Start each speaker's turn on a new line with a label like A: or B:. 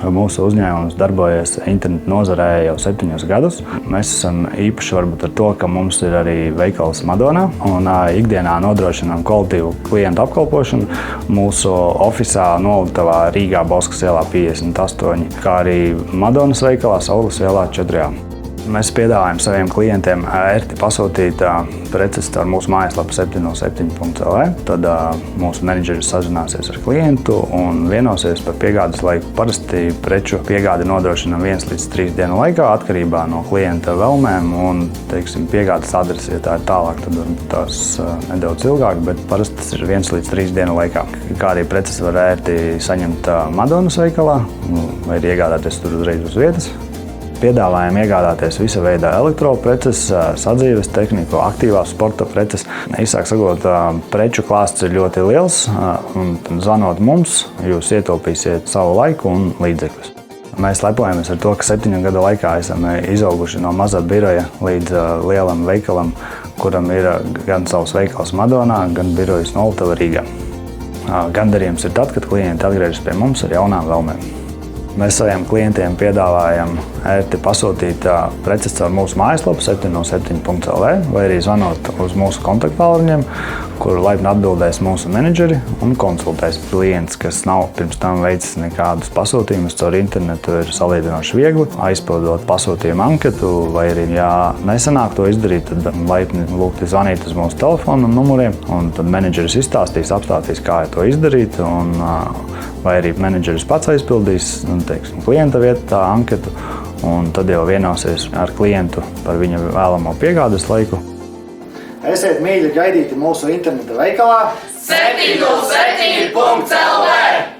A: Mūsu uzņēmums darbojas internetu nozarē jau 7 gadus. Mēs esam īpaši varbūt ar to, ka mums ir arī veikals Madonā un ikdienā nodrošinām kvalitīvu klientu apkalpošanu. Mūsu ofisā Nolitavā Rīgā Bauskas ielā 58, kā arī Madonas veikalā Saules ielā 4. Mēs piedāvājam saviem klientiem ērti pasūtīt preces caur mūsu mājaslapu 707.lv. Tad mūsu menedžeri sazināsies ar klientu un vienosies par piegādes laiku. Parasti preču piegādi nodrošinām 1 līdz 3 dienu laikā, atkarībā no klienta vēlmēm un, piegādes adresi, ja tā ir tālāk, tad tās nedaudz ilgāk, bet parasti tas ir 1 līdz 3 dienu laikā. Kā arī preces var ērti saņemt Madonas veikalā vai ir iegādāties tur uzreiz uz vietas. Piedāvājam iegādāties visa veida elektropreces, sadzīves tehniku, aktīvās sporta preces. Īsāk sakot, preču klāsts ir ļoti liels, un zvanot mums, jūs ietaupīsiet savu laiku un līdzekļus. Mēs lepojamies ar to, ka 7 gadu laikā esam izauguši no maza biroja līdz lielam veikalam, kuram ir gan savs veikals Madonā, gan birojas Nolitava Rīgā. Gandarījums ir tad, kad klienti atgriežas pie mums ar jaunām vēlmēm. Mēs saviem klientiem piedāvājam ērti pasūtīt preces caur mūsu mājaslapu 707.lv vai arī zvanot uz mūsu kontakttālruņiem, kur laipni atbildēs mūsu menedžeri un konsultēs. Klients, kas nav pirms tam veicis nekādus pasūtījumus caur internetu, ir salīdzinoši viegli aizpildot pasūtījumu anketu, vai arī, ja nesanāk to izdarīt, tad laipni lūgti zvanīt uz mūsu telefonu numuriem, un tad menedžeris izstāstīs, apstāstīs, kā to izdarīt, un vai arī menedžeris pats aizpildīs klienta vietā anketu, un tad jau vienosies ar klientu par viņa vēlamo piegādes laiku.
B: Esiet mīļi gaidīti mūsu interneta veikalā
C: 707.lv